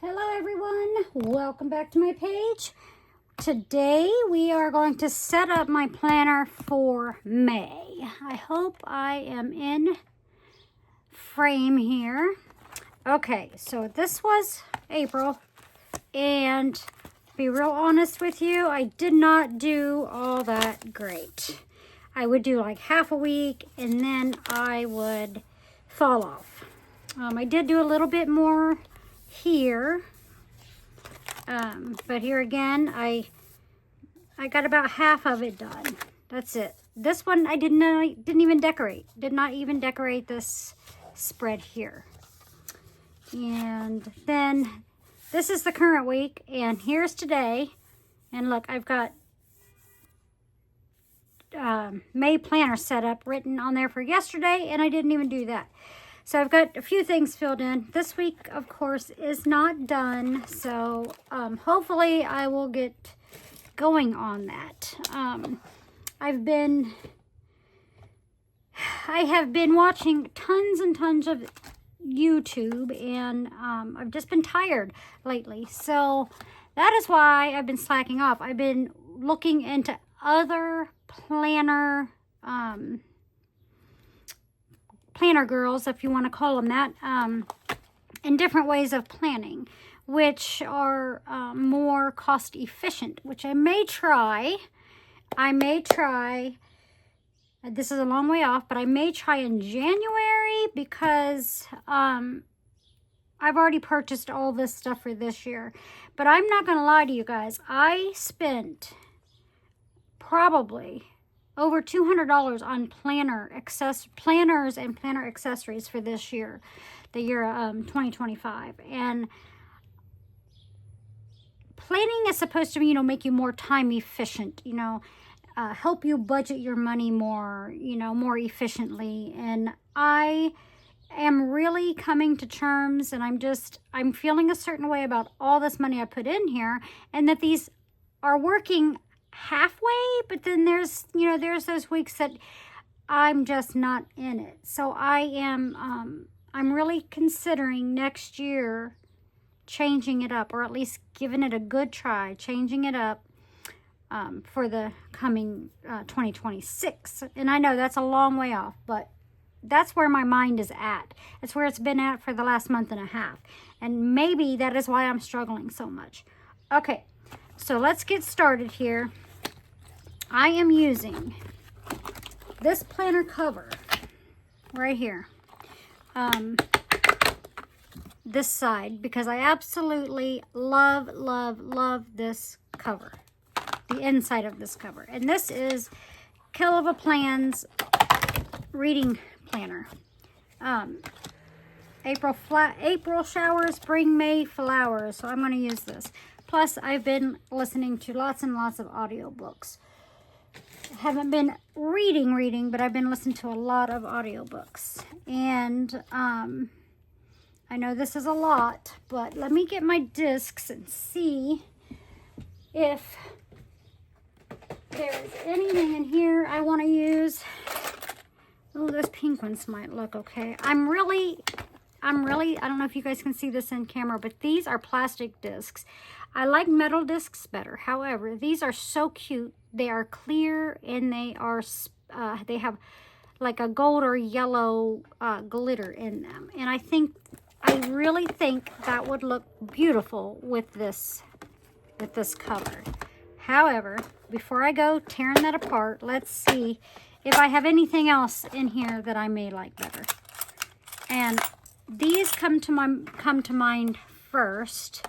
Hello everyone, welcome back to my page. Today we are going to set up my planner for May. I hope I am in frame here. Okay, so this was April, and to be real honest with you, I did not do all that great. I would do like half a week and then I would fall off. I did do a little bit more here, but here again I got about half of it done. That's it. This one I didn't even decorate. Did not even decorate this spread here. And then this is the current week, and here's today. And look, I've got May planner set up written on there for yesterday, and I didn't even do that. So I've got a few things filled in. This week, of course, is not done. So hopefully I will get going on that. I have been watching tons and tons of YouTube, and I've just been tired lately. So that is why I've been slacking off. I've been looking into other planner girls, if you want to call them that, and different ways of planning, which are more cost efficient, which I may try. This is a long way off, but I may try in January, because I've already purchased all this stuff for this year. But I'm not going to lie to you guys. I spent probably over $200 on planners and planner accessories for this year, the year 2025. And planning is supposed to, make you more time efficient, help you budget your money more, more efficiently. And I am really coming to terms, and I'm feeling a certain way about all this money I put in here, and that these are working halfway, but then there's those weeks that I'm just not in it. So I'm really considering next year changing it up, or at least giving it a good try, changing it up for the coming 2026. And I know that's a long way off, but that's where my mind is at. It's where it's been at for the last month and a half. And maybe that is why I'm struggling so much. Okay, so let's get started here. I am using this planner cover right here, this side, because I absolutely love this cover, the inside of this cover. And this is Keleva Plans reading planner. April showers bring May flowers, so I'm going to use this. Plus, I've been listening to lots and lots of audiobooks. I haven't been reading, but I've been listening to a lot of audiobooks. And I know this is a lot, but let me get my discs and see if there's anything in here I want to use. Oh, those pink ones might look okay. I'm really, I don't know if you guys can see this in camera, but these are plastic discs. I like metal discs better. However, these are so cute. They are clear, and they have like a gold or yellow glitter in them. And I really think that would look beautiful with this cover. However, before I go tearing that apart, let's see if I have anything else in here that I may like better. And these come to mind first.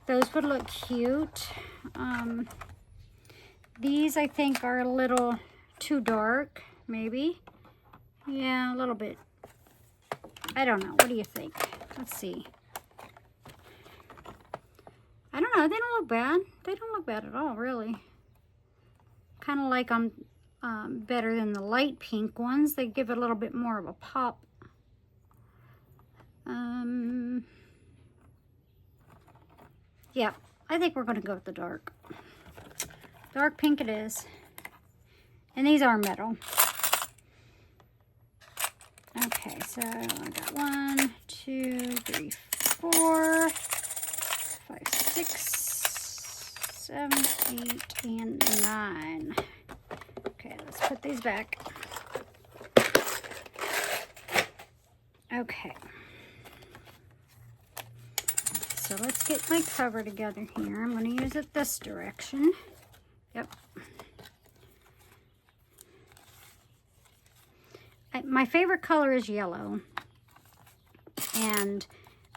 Those would look cute. These I think are a little too dark, maybe. Yeah, a little bit. I don't know. What do you think? Let's see. I don't know. They don't look bad. They don't look bad at all, really. Kind of like them better than the light pink ones. They give it a little bit more of a pop. Yeah, I think we're going to go with the dark. Dark pink it is. And these are metal. Okay, so I got 1, 2, 3, 4. 5, 6, 7, 8, and 9. Okay, let's put these back. Okay. So let's get my cover together here. I'm going to use it this direction. Yep. My favorite color is yellow. And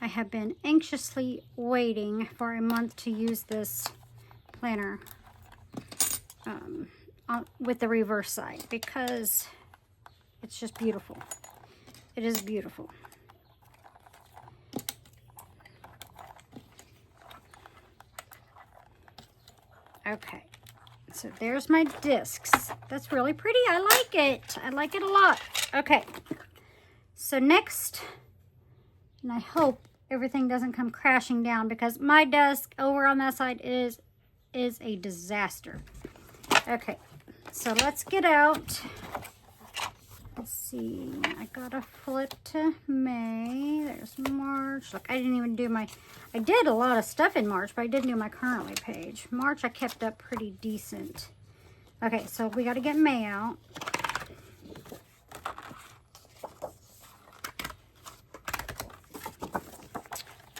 I have been anxiously waiting for a month to use this planner with the reverse side because it's just beautiful. It is beautiful. Okay, so there's my discs. That's really pretty. I like it. I like it a lot. Okay, so next, and I hope everything doesn't come crashing down because my desk over on that side is a disaster. Okay, so let's get out. Let's see, I gotta flip to May. There's March. Look, I didn't even do my, I did a lot of stuff in March, but I didn't do my currently page. March, I kept up pretty decent. Okay, so we gotta get May out.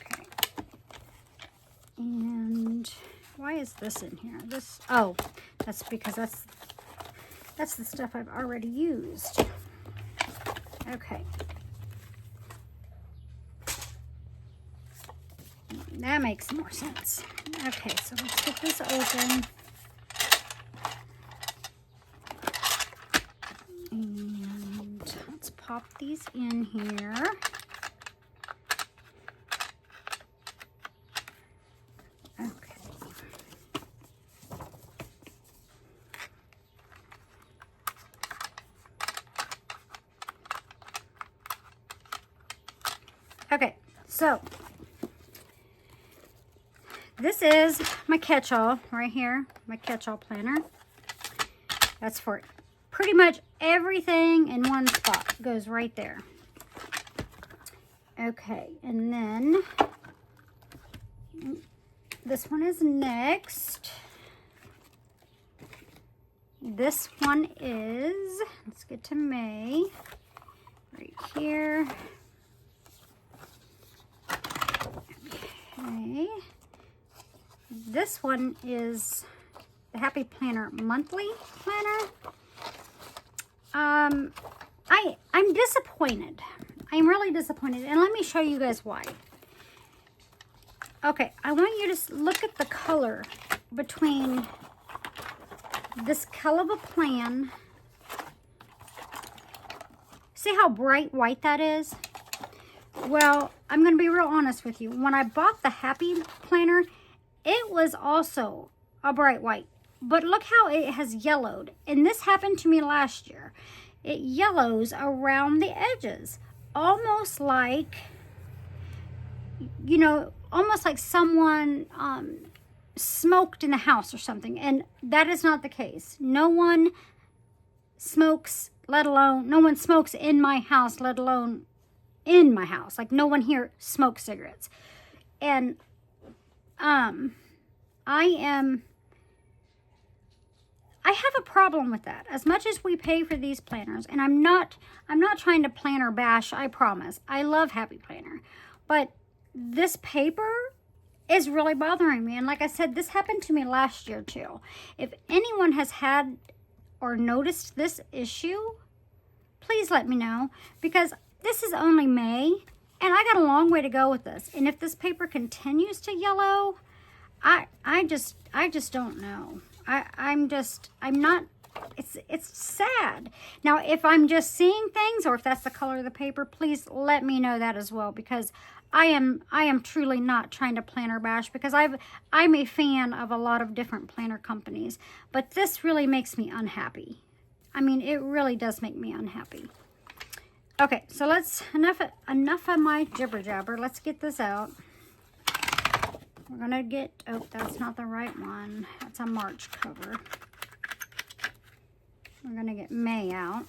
Okay. And why is this in here? This, oh, that's because that's the stuff I've already used. Okay. That makes more sense. Okay, so let's get this open. And let's pop these in here. Okay, so this is my catch-all right here, my catch-all planner. That's for pretty much everything in one spot. Goes right there. Okay, and then this one is next. This one is, let's get to May, right here. Okay, this one is the Happy Planner Monthly Planner. I'm disappointed. I'm really disappointed, and let me show you guys why. Okay, I want you to look at the color between this color of a plan. See how bright white that is? Well, I'm going to be real honest with you. When I bought the Happy Planner, it was also a bright white. But look how it has yellowed. And this happened to me last year. It yellows around the edges. Almost like, you know, almost like someone smoked in the house or something. And that is not the case. No one smokes, let alone, no one smokes in my house, let alone in my house. Like no one here smokes cigarettes. And I have a problem with that. As much as we pay for these planners, and I'm not trying to planner bash, I promise. I love Happy Planner. But this paper is really bothering me. And like I said, this happened to me last year too. If anyone has had or noticed this issue, please let me know, because this is only May and I got a long way to go with this. And if this paper continues to yellow, I just don't know. I'm not, it's sad. Now, if I'm just seeing things or if that's the color of the paper, please let me know that as well, because I am truly not trying to planner bash, because I'm a fan of a lot of different planner companies, but this really makes me unhappy. I mean, it really does make me unhappy. Okay, so let's, enough of my jibber jabber. Let's get this out. We're gonna get, oh, that's not the right one. That's a March cover. We're gonna get May out.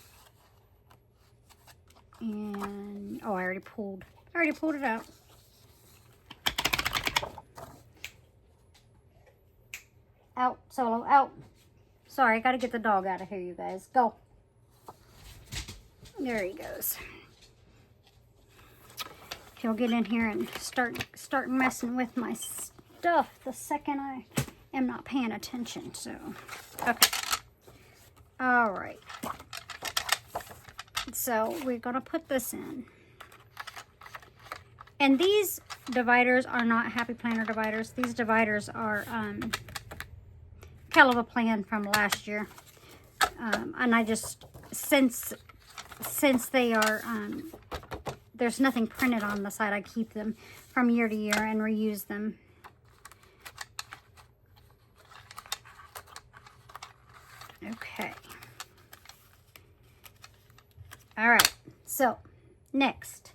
And, oh, I already pulled it out. Out, Solo, out. Sorry, I got to get the dog out of here, you guys. Go. There he goes. He'll get in here and start messing with my stuff the second I am not paying attention. So, okay. All right. So, we're going to put this in. And these dividers are not Happy Planner dividers. These dividers are Kelova Plan from last year. And I just, since they are, there's nothing printed on the side, I keep them from year to year and reuse them. Okay. All right. So, next.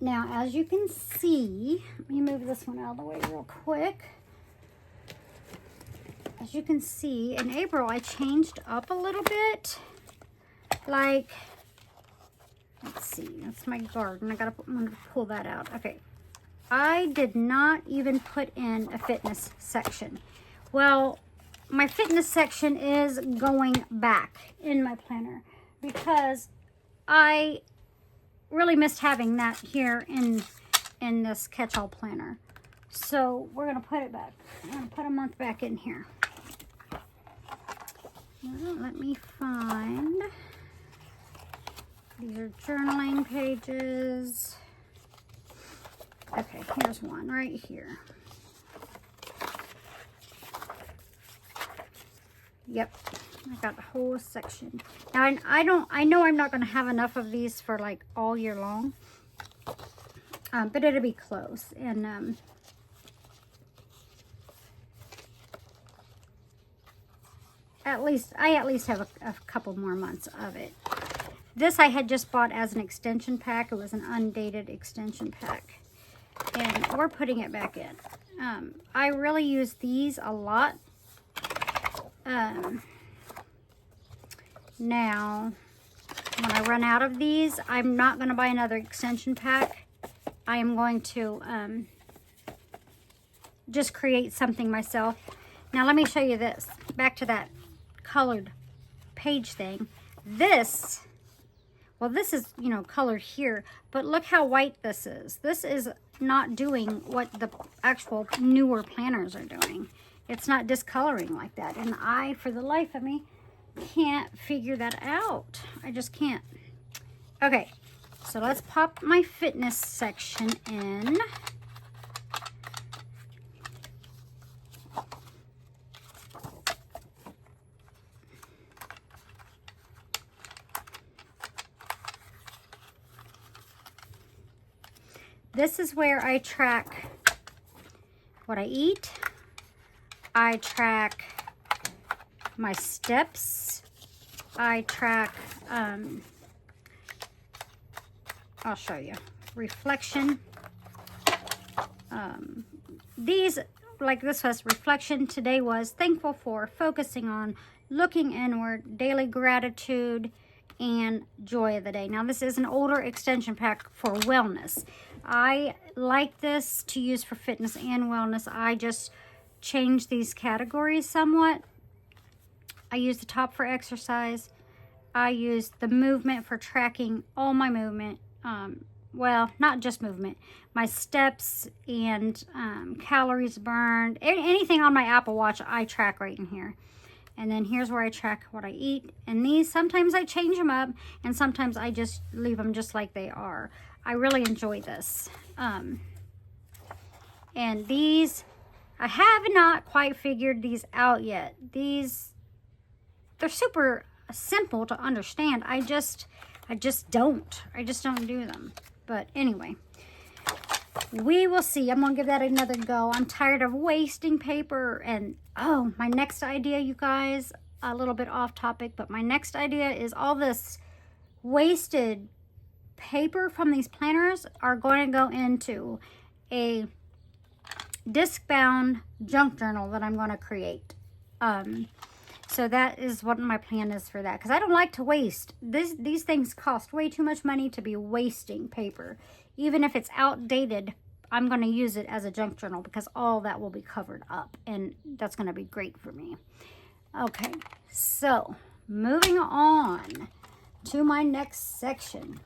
Now, as you can see, let me move this one out of the way real quick. As you can see, in April, I changed up a little bit. Like, let's see, that's my garden. I'm gonna pull that out. Okay. I did not even put in a fitness section. Well, my fitness section is going back in my planner because I really missed having that here in this catch-all planner. So we're gonna put it back. I'm gonna put a month back in here. Well, let me find. These are journaling pages. Okay, here's one right here. Yep, I got the whole section. Now, I know I'm not going to have enough of these for like all year long. But it'll be close. And I at least have a couple more months of it. This I had just bought as an extension pack. It was an undated extension pack. And we're putting it back in. I really use these a lot. Now, when I run out of these, I'm not going to buy another extension pack. I am going to just create something myself. Now, let me show you this. Back to that colored page thing. This, well, this is, you know, colored here, but look how white this is. This is not doing what the actual newer planners are doing. It's not discoloring like that. And I, for the life of me, can't figure that out. I just can't. Okay, so let's pop my fitness section in. This is where I track what I eat. I track my steps. I track, I'll show you, reflection. These, like this was reflection. Today was thankful for, focusing on, looking inward, daily gratitude, and joy of the day. Now, this is an older extension pack for wellness. I like this to use for fitness and wellness. I just changed these categories somewhat. I use the top for exercise. I use the movement for tracking all my movement. Well, not just movement. My steps and calories burned. Anything on my Apple Watch, I track right in here. And then here's where I track what I eat. And these, sometimes I change them up, and sometimes I just leave them just like they are. I really enjoy this. And these, I have not quite figured these out yet. These, they're super simple to understand. I just don't do them. But anyway, we will see. I'm gonna give that another go. I'm tired of wasting paper. And oh, my next idea, you guys, a little bit off topic, but my next idea is all this wasted paper from these planners are going to go into a disc-bound junk journal that I'm going to create. So that is what my plan is for that, because I don't like to waste. These things cost way too much money to be wasting paper. Even if it's outdated, I'm going to use it as a junk journal because all that will be covered up, and that's going to be great for me. Okay, so moving on to my next section.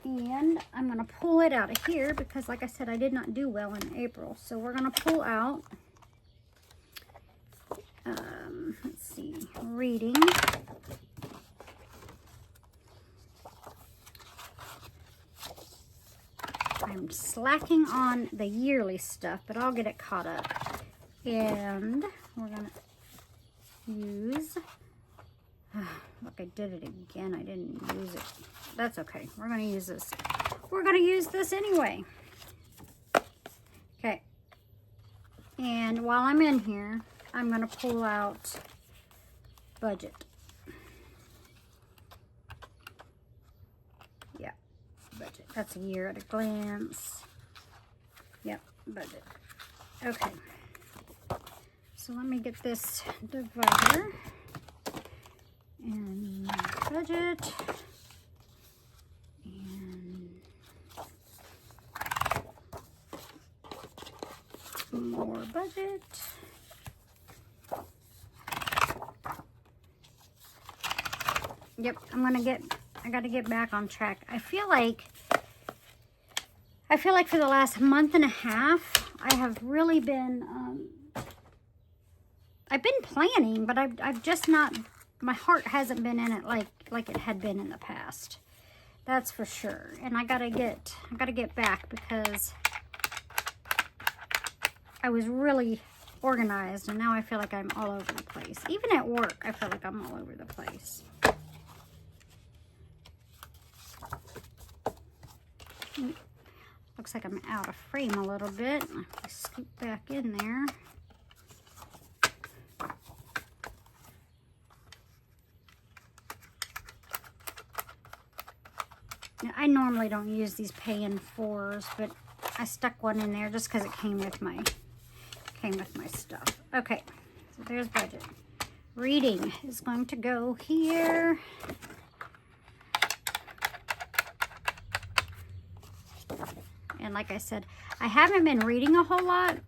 And I'm going to pull it out of here because, like I said, I did not do well in April. So we're going to pull out, let's see, reading. I'm slacking on the yearly stuff, but I'll get it caught up. And we're going to use, look, I did it again. I didn't use it. That's okay. We're going to use this. We're going to use this anyway. Okay. And while I'm in here, I'm going to pull out budget. Yeah, budget. That's a year at a glance. Yep, budget. Okay. So let me get this divider. And budget. More budget. Yep, I got to get back on track. I feel like for the last month and a half, I have really been, I've been planning, but I've just not, my heart hasn't been in it like it had been in the past. That's for sure. And I got to get back because I was really organized, and now I feel like I'm all over the place. Even at work, I feel like I'm all over the place. Looks like I'm out of frame a little bit. I scoot back in there. Now, I normally don't use these pay-in 4s, but I stuck one in there just because it came with my stuff. Okay, so there's budget. Reading is going to go here. And like I said, I haven't been reading a whole lot,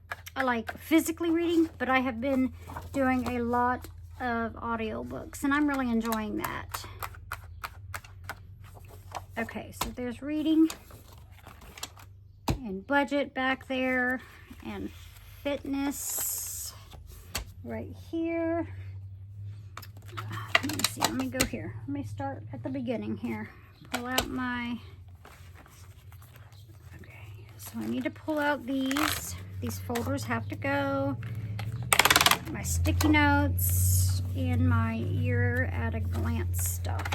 like physically reading, but I have been doing a lot of audiobooks, and I'm really enjoying that. Okay, so there's reading and budget back there, and fitness right here. Let me see, let me go here. Let me start at the beginning here. Pull out my, okay, so I need to pull out these. These folders have to go. My sticky notes and my year at a glance stuff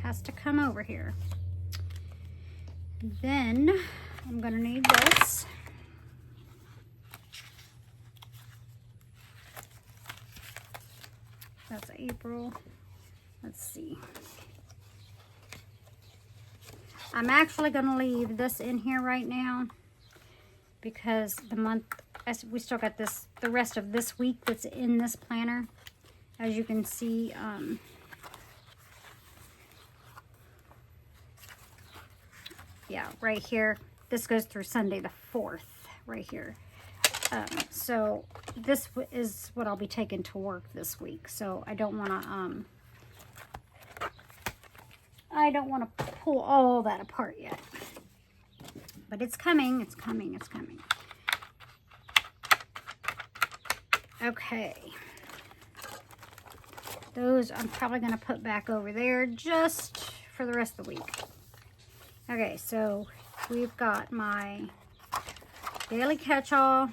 has to come over here. Then I'm gonna need this. That's April. Let's see. I'm actually gonna leave this in here right now because the month, we still got this, the rest of this week that's in this planner. As you can see, yeah, right here. This goes through Sunday the 4th, right here. So this is what I'll be taking to work this week. So I don't want to pull all that apart yet. But it's coming, it's coming, it's coming. Okay. Those I'm probably going to put back over there just for the rest of the week. Okay, so we've got my daily catch-all.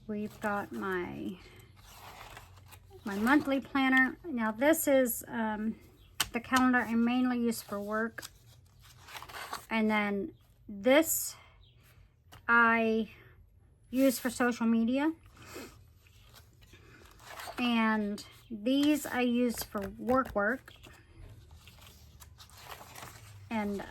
We've got my monthly planner. Now this is the calendar I mainly use for work. And then this I use for social media. And these I use for work. And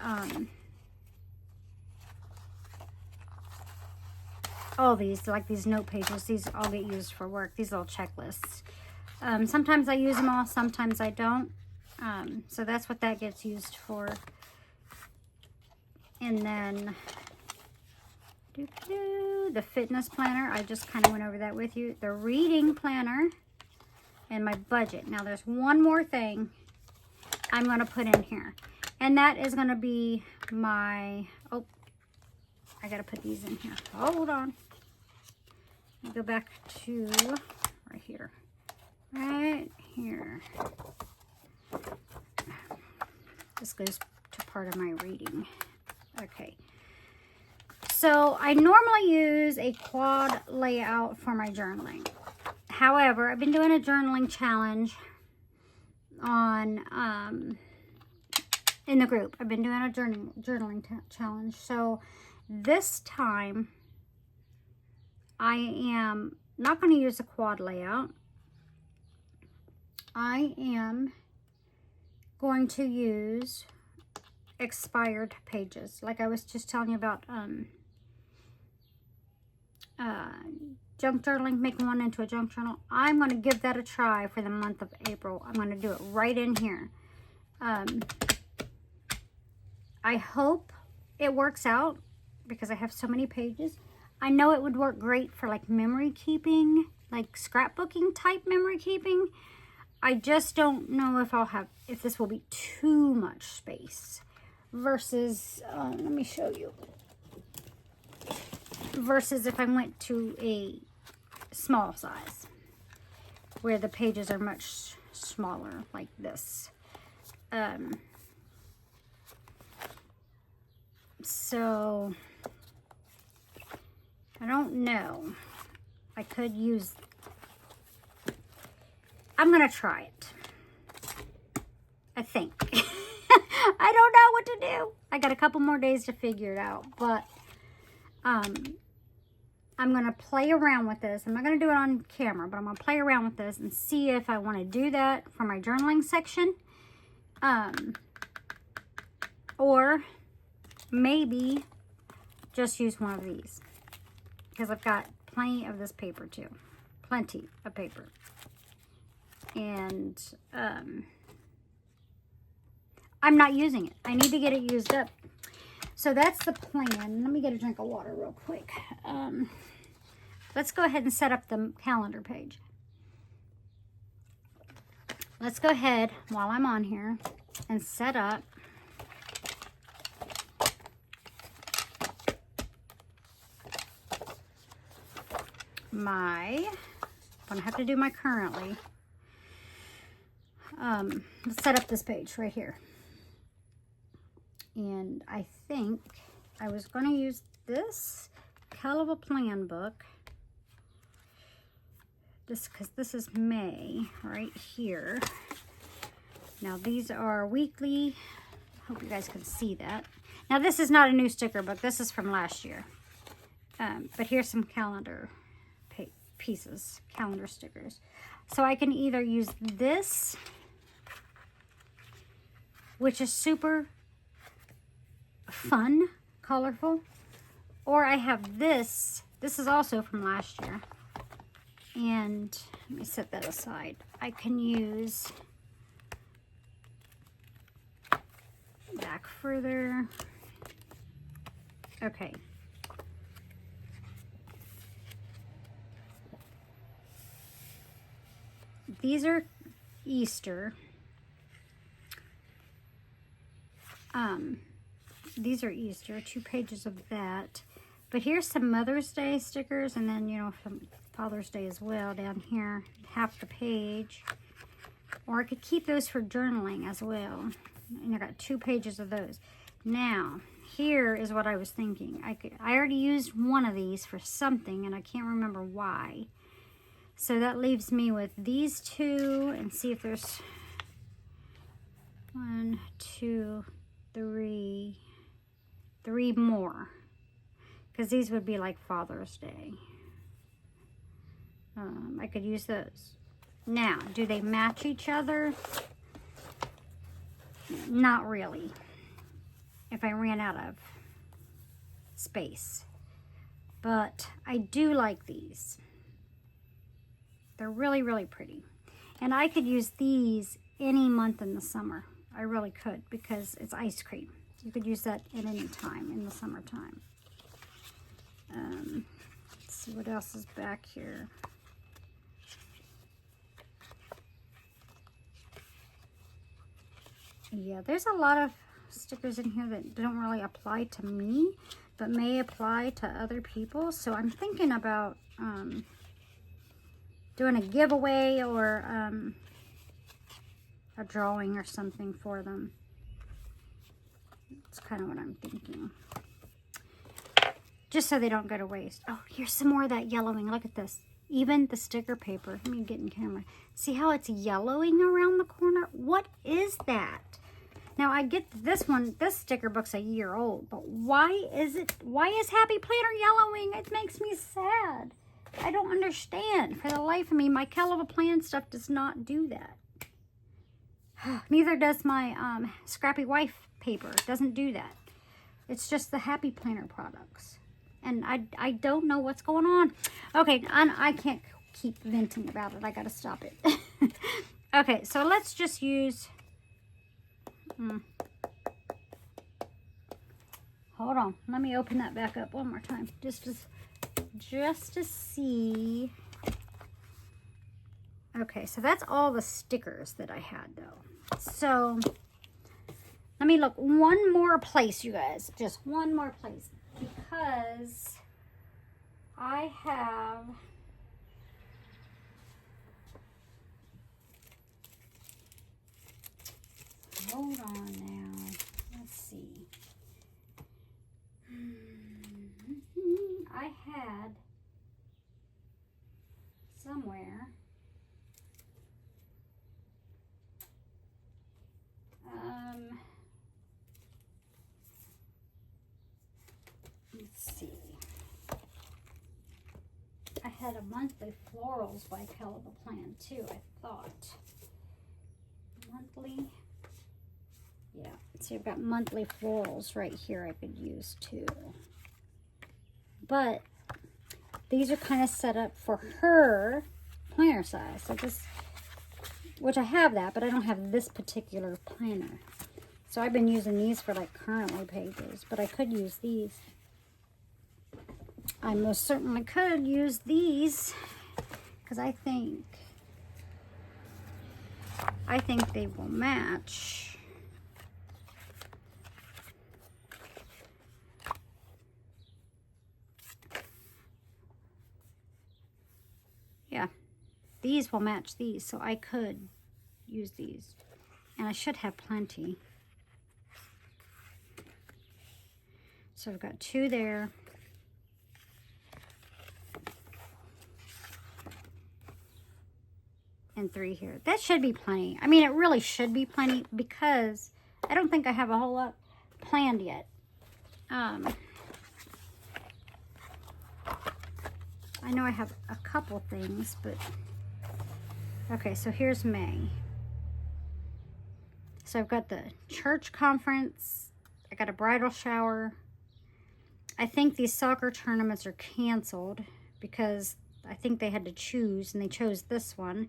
all these, like these note pages, these all get used for work, these little checklists. Sometimes I use them all, sometimes I don't. So that's what that gets used for. And then the fitness planner, I just kind of went over that with you. The reading planner and my budget. Now there's one more thing I'm going to put in here. And that is going to be my, oh, I got to put these in here. Hold on. Let me go back to right here. Right here. This goes to part of my reading. Okay. So I normally use a quad layout for my journaling. However, I've been doing a journaling challenge on in the group. I've been doing a journaling challenge. So this time I am not going to use a quad layout. I am going to use expired pages, like I was just telling you about junk journaling, making one into a junk journal. I'm going to give that a try for the month of April. I'm going to do it right in here. I hope it works out because I have so many pages. I know it would work great for like memory keeping, like scrapbooking type memory keeping. I just don't know if this will be too much space versus, let me show you, versus if I went to a small size where the pages are much smaller like this. So I don't know. I could use, I'm gonna try it. I think. I don't know what to do. I got a couple more days to figure it out, but I'm gonna play around with this. I'm not gonna do it on camera, but I'm gonna play around with this and see if I want to do that for my journaling section, or maybe just use one of these because I've got plenty of this paper too, plenty of paper, and I'm not using it. I need to get it used up. So that's the plan. Let me get a drink of water real quick. Let's go ahead and set up the calendar page. Let's go ahead while I'm on here and set up my, I'm gonna have to do my currently. Let's set up this page right here. And I think I was going to use this hell of a plan book. Just because this is May right here. Now these are weekly. Hope you guys can see that. Now this is not a new sticker book. This is from last year. But here's some calendar pieces, calendar stickers. So I can either use this, which is super fun, colorful, or I have this. This is also from last year. And let me set that aside. I can use back further. Okay. These are Easter. These are Easter, 2 pages of that. But here's some Mother's Day stickers, and then, you know, some Father's Day as well down here, half the page. Or I could keep those for journaling as well. And I got 2 pages of those. Now, here is what I was thinking. I already used one of these for something, and I can't remember why. So that leaves me with these 2, and see if there's 1, 2, 3 more, because these would be like Father's Day. I could use those. Now, do they match each other? Not really, if I ran out of space. But I do like these. They're really, really pretty. And I could use these any month in the summer. I really could, because it's ice cream. You could use that at any time in the summertime. Let's see what else is back here. Yeah, there's a lot of stickers in here that don't really apply to me, but may apply to other people. So I'm thinking about doing a giveaway or a drawing or something for them. That's kind of what I'm thinking. Just so they don't go to waste. Oh, here's some more of that yellowing. Look at this. Even the sticker paper. Let me get in camera. See how it's yellowing around the corner? What is that? Now, I get this one, this sticker book's a year old, but why is Happy Planner yellowing? It makes me sad. I don't understand. For the life of me, my Kelova Plan stuff does not do that. Neither does my Scrappy Wife paper. It doesn't do that. It's just the Happy Planner products. And I don't know what's going on. Okay, I can't keep venting about it. I gotta stop it. Okay, so let's just use... Hold on. Let me open that back up one more time. Just to see. Okay, so that's all the stickers that I had, though. So, let me look one more place, you guys. Just one more place. Because I have... Hold on now. Let's see. I had somewhere let's see. I had a monthly florals by Kelova Plan too, I thought. Monthly. Yeah, see, I've got monthly florals right here I could use too. But these are kind of set up for her planner size. So this, which I have that, but I don't have this particular planner. So I've been using these for like currently pages, but I could use these. I most certainly could use these because I think they will match. Yeah, these will match these, so I could use these. And I should have plenty. So I've got 2 there. And 3 here. That should be plenty. I mean, it really should be plenty because I don't think I have a whole lot planned yet. I know I have a couple things, but... Okay, so here's May. So I've got the church conference. I got a bridal shower. I think these soccer tournaments are canceled because I think they had to choose, and they chose this one.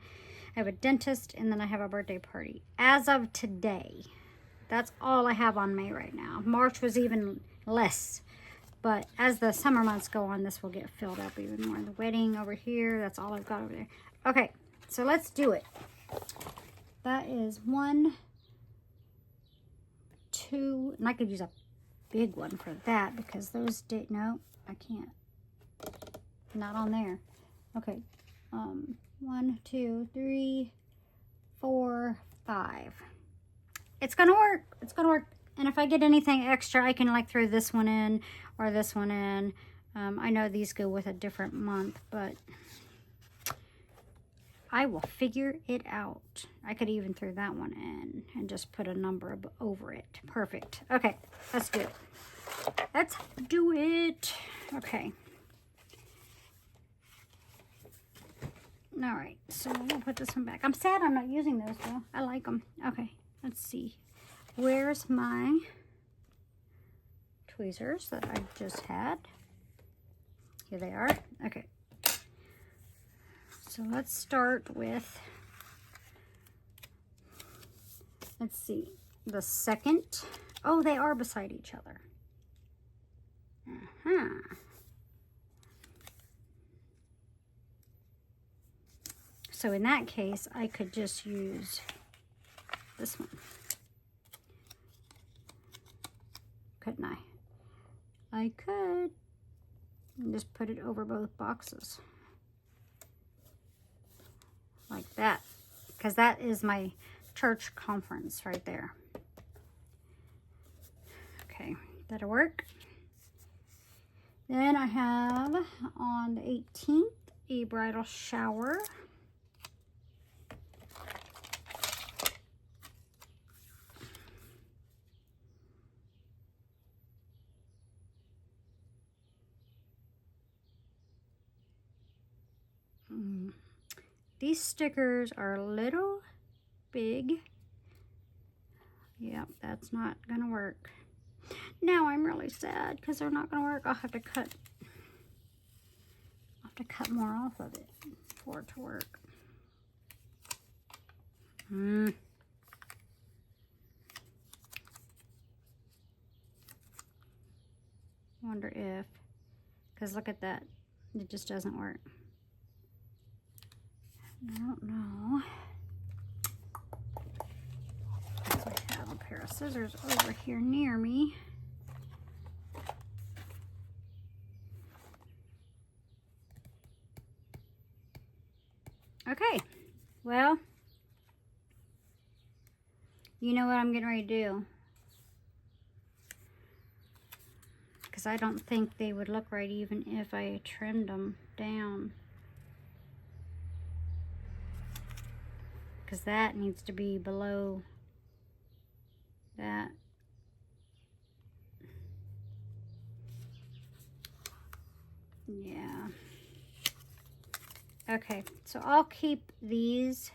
I have a dentist, and then I have a birthday party. As of today, that's all I have on May right now. March was even less. But as the summer months go on, this will get filled up even more. The wedding over here, that's all I've got over there. Okay, so let's do it. That is 1, 2, and I could use a big one for that because those did, no, I can't. Not on there. Okay, 1, 2, 3, 4, 5. It's gonna work. It's gonna work. And if I get anything extra, I can like throw this one in or this one in. I know these go with a different month, but I will figure it out. I could even throw that one in and just put a number over it. Perfect. Okay, let's do it. Let's do it. Okay. All right, so we'll put this one back. I'm sad I'm not using those though. I like them. Okay, let's see. Where's my tweezers that I just had? Here they are. Okay. So let's start with Let's see. The second. Oh, they are beside each other. So in that case, I could just use this one. Couldn't I? I could. And just put it over both boxes. Like that. Because that is my church conference right there. Okay, that'll work. Then I have on the 18th a bridal shower. These stickers are a little big. Yep, that's not gonna work. Now I'm really sad because they're not gonna work. I'll have to cut more off of it for it to work. Wonder if, because look at that, it just doesn't work. I don't know. I have a pair of scissors over here near me. Okay, well, you know what I'm getting ready to do. Because I don't think they would look right even if I trimmed them down. Because that needs to be below that. Yeah. Okay, so I'll keep these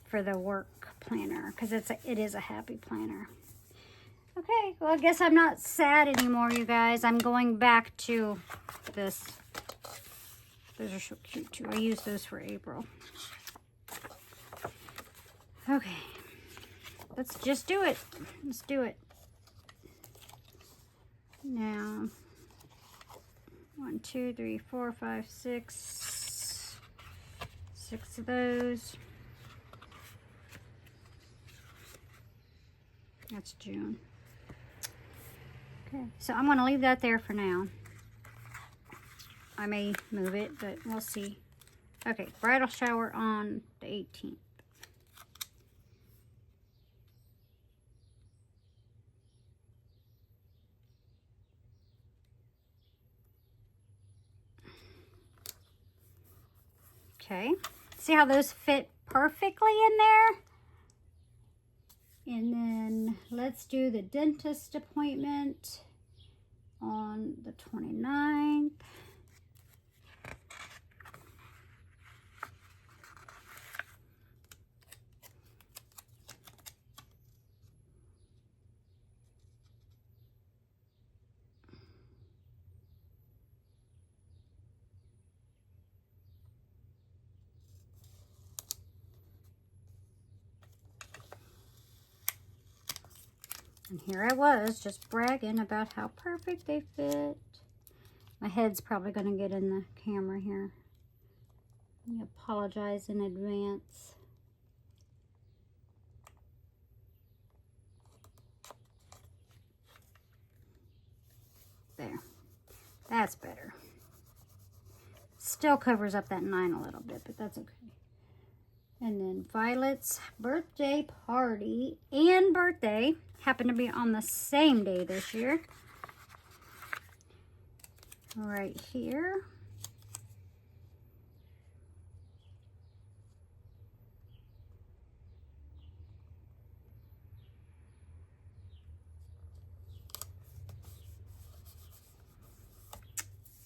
for the work planner because it is a happy planner. Okay, well I guess I'm not sad anymore, you guys. I'm going back to this. Those are so cute too. I use those for April. Okay, let's just do it. Let's do it. Now, 1, 2, 3, 4, 5, 6. 6 of those. That's June. Okay, so I'm going to leave that there for now. I may move it, but we'll see. Okay, bridal shower on the 18th. Okay, see how those fit perfectly in there? And then let's do the dentist appointment on the 29th. And here I was just bragging about how perfect they fit. My head's probably going to get in the camera here. I apologize in advance. There. That's better. Still covers up that 9 a little bit, but that's okay. And then Violet's birthday party and birthday happen to be on the same day this year. Right here.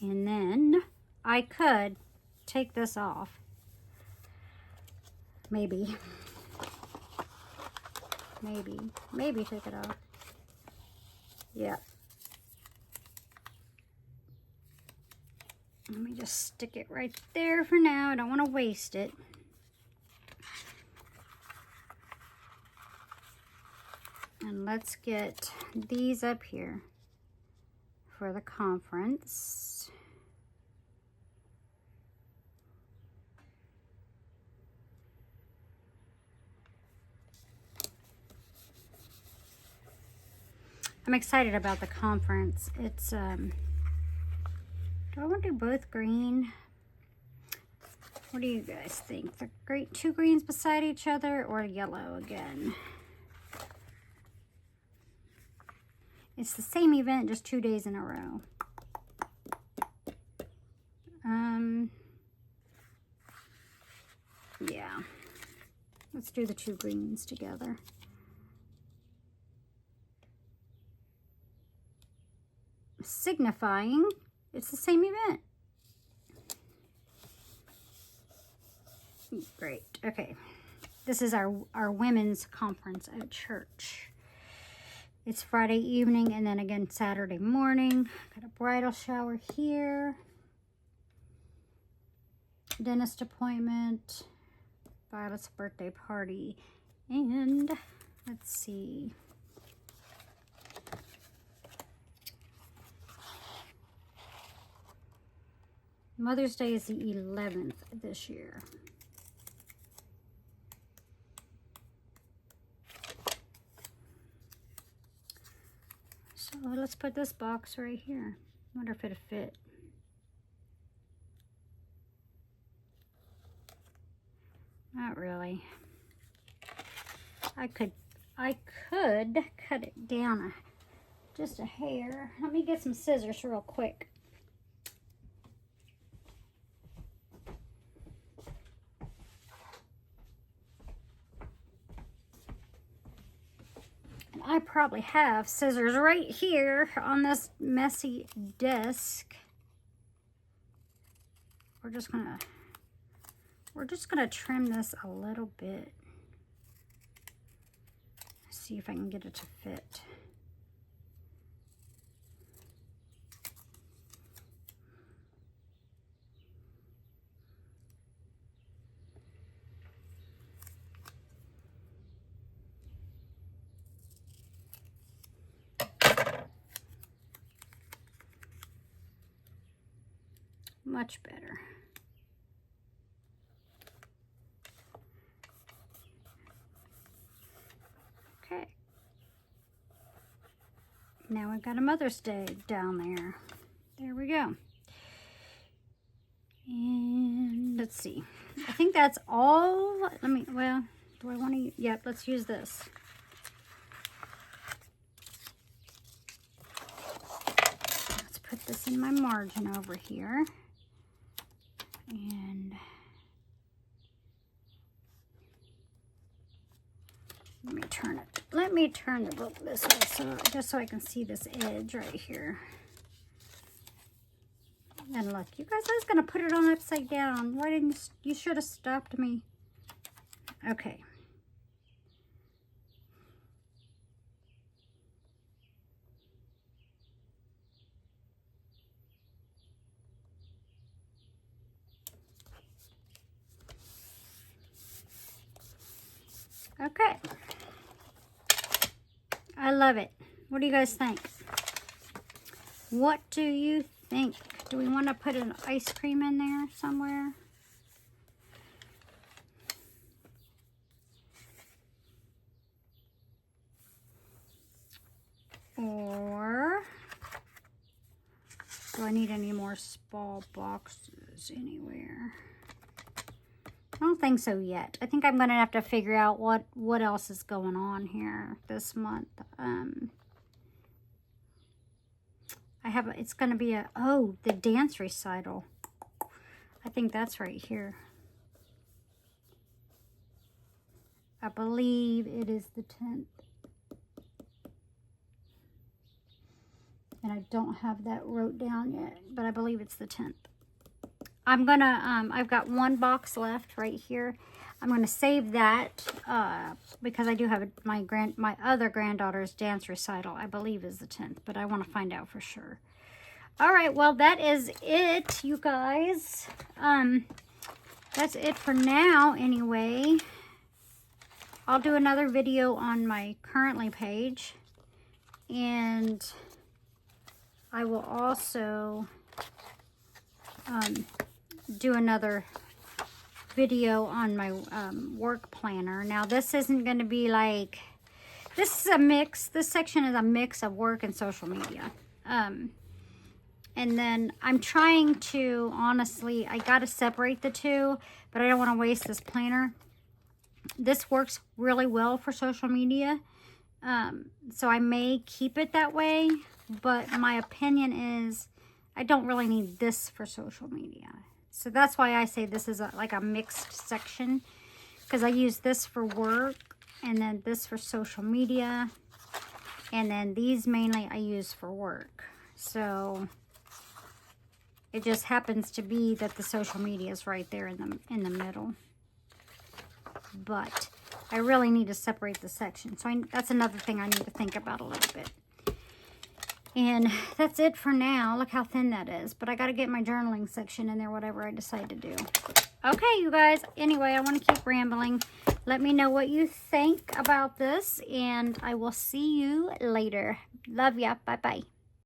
And then I could take this off. Maybe take it off. Yeah. Let me just stick it right there for now. I don't want to waste it. And let's get these up here for the conference. I'm excited about the conference. It's, do I want to do both green? What do you guys think? The great two greens beside each other or yellow again? It's the same event, just 2 days in a row. Yeah. Let's do the two greens together. Signifying it's the same event. Great. Okay. This is our women's conference at church. It's Friday evening and then again Saturday morning. Got a bridal shower here. Dentist appointment. Violet's birthday party. And let's see. Mother's Day is the 11th this year. So let's put this box right here. Wonder if it'll fit. Not really. I could cut it down just a hair. Let me get some scissors real quick. I probably have scissors right here on this messy desk. We're just gonna trim this a little bit. See if I can get it to fit. Much better. Okay. Now we've got a Mother's Day down there. There we go. And let's see. I think that's all. Well, do I want to? Yep, let's use this. Let's put this in my margin over here. And let me turn the book this way just so I can see this edge right here. And look, you guys, I was gonna put it on upside down. Why didn't you should have stopped me. Okay. Okay. I love it. What do you guys think? What do you think? Do we want to put an ice cream in there somewhere? Or do I need any more small boxes anywhere? I don't think so yet. I think I'm going to have to figure out what else is going on here this month. It's going to be the dance recital. I think that's right here. I believe it is the 10th. And I don't have that wrote down yet, but I believe it's the 10th. I'm gonna, I've got one box left right here. I'm gonna save that because I do have my other granddaughter's dance recital. I believe is the 10th, but I want to find out for sure. All right, well that is it, you guys. That's it for now, anyway. I'll do another video on my Currently page. And I will also do another video on my work planner. Now this isn't going to be like, this is a mix. This section is a mix of work and social media. And then I'm trying to, honestly, I got to separate the two, but I don't want to waste this planner. This works really well for social media. So I may keep it that way, but my opinion is I don't really need this for social media. So that's why I say this is like a mixed section, because I use this for work and then this for social media, and then these mainly I use for work. So it just happens to be that the social media is right there in the middle. But I really need to separate the section. So that's another thing I need to think about a little bit. And that's it for now. Look how thin that is. But I got to get my journaling section in there, whatever I decide to do. Okay, you guys. Anyway, I want to keep rambling. Let me know what you think about this. And I will see you later. Love ya. Bye-bye.